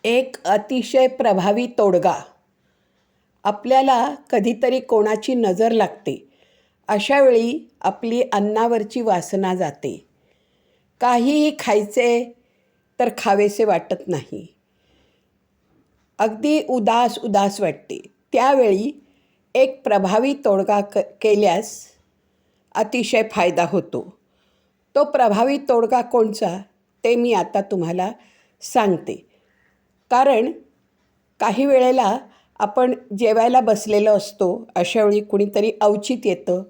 एक अतिशय प्रभावी तोडगा. आपल्याला कधीतरी कोणाची नजर लागते. अशा वेळी आपली अन्नावरची वासना जाते. काहीही खायचे तर खावेसे वाटत नाही. अगदी उदास उदास वाटते. त्यावेळी एक प्रभावी तोडगा केल्यास अतिशय फायदा होतो. तो प्रभावी तोडगा कोणचा ते मी आता तुम्हाला सांगते. कारण काही वेळेला आपण जेवायला बसलेलो असतो. अशा वेळी कुणीतरी अवचित येतं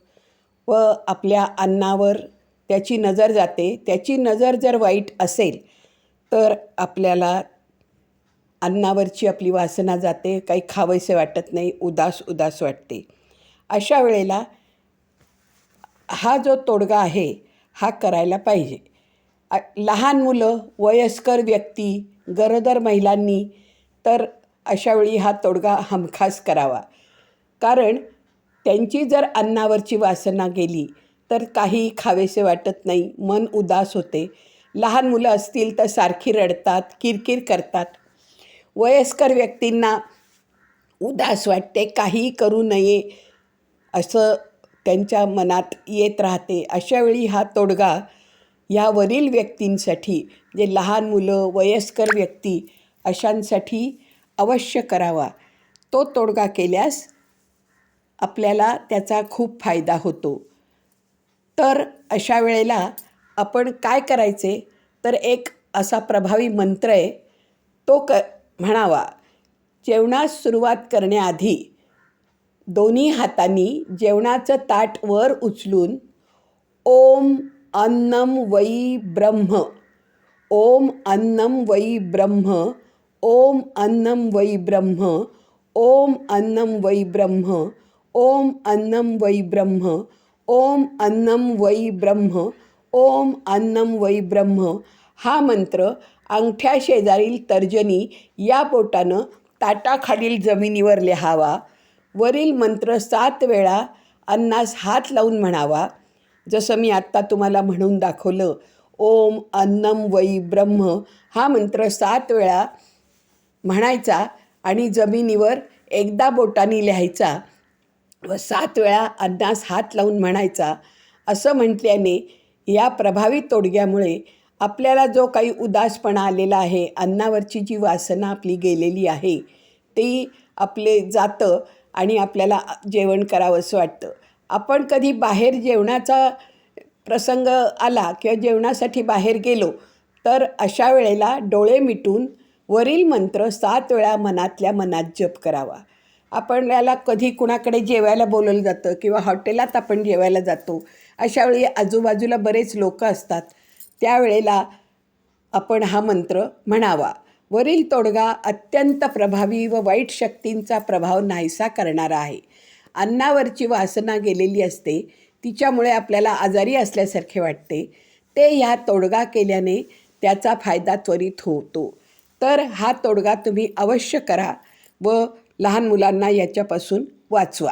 व आपल्या अन्नावर त्याची नजर जाते. त्याची नजर जर वाईट असेल तर आपल्याला अन्नावरची आपली वासना जाते. काही खावंसे वाटत नाही. उदास उदास वाटते. अशा वेळेला हा जो तोडगा आहे हा करायला पाहिजे. लहान मुलं, वयस्कर व्यक्ती, गरोदर महिलांनी तर अशा वेळी हा तोडगा हमखास करावा. कारण त्यांची जर अन्नावरची वासना गेली तर काही खावेसे वाटत नाही. मन उदास होते. लहान मुलं असतील तर सारखी रडतात, किरकिर करतात. वयस्कर व्यक्तींना उदास वाटते, काहीही करू नये असं त्यांच्या मनात येत राहते. अशावेळी हा तोडगा ह्यावरील व्यक्तींसाठी, जे लहान मुलं, वयस्कर व्यक्ती अशांसाठी अवश्य करावा. तो तोडगा केल्यास आपल्याला त्याचा खूप फायदा होतो. तर अशा वेळेला आपण काय करायचे तर एक असा प्रभावी मंत्र आहे तो म्हणावा. जेवणास सुरुवात करण्याआधी दोन्ही हातांनी जेवणाचं ताट वर उचलून ओम अन्नम वै ब्रह्म, ओम अन्नम वै ब्रह्म, ओम अन्नम वै ब्रह्म, ओम अन्नम वै ब्रह्म, ओम अन्नम वै ब्रह्म, ओम अन्नम वै ब्रह्म, ओम अन्नम वै ब्रह्म हा मंत्र अंगठ्या शेजारील तर्जनी या बोटानं ताटाखालील जमिनीवर लिहावा. वरील मंत्र 7 वेळा अन्नास हात लावून म्हणावा. जसं मी आत्ता तुम्हाला म्हणून दाखवलं, ओम अन्नम वै ब्रह्म हा मंत्र 7 वेळा म्हणायचा आणि जमिनीवर एकदा बोटाने लिहायचा व 7 वेळा अन्नास हात लावून म्हणायचा. असं म्हटल्याने या प्रभावी तोडग्यामुळे आपल्याला जो काही उदासपणा आलेला आहे, अन्नावरची जी वासना आपली गेलेली आहे ती आपले जातं आणि आपल्याला जेवण करावंसं वाटतं. आपण कधी बाहेर जेवणाचा प्रसंग आला किंवा जेवणासाठी बाहेर गेलो तर अशा वेळेला डोळे मिटून वरील मंत्र 7 वेळा मनातल्या मनात जप करावा. आपल्याला कधी कुणाकडे जेवायला बोलवलं जातं किंवा हॉटेलात आपण जेवायला जातो. अशा वेळी आजूबाजूला बरेच लोक असतात. त्यावेळेला आपण हा मंत्र म्हणावा. वरील तोडगा अत्यंत प्रभावी व वाईट शक्तींचा प्रभाव नाहीसा करणारा आहे. अन्नावरची वासना गेलेली असते, तिच्यामुळे आपल्याला आजारी असल्यासारखे वाटते. ते ह्या तोडगा केल्याने त्याचा फायदा त्वरित होतो. तर हा तोडगा तुम्ही अवश्य करा व लहान मुलांना याच्यापासून वाचवा.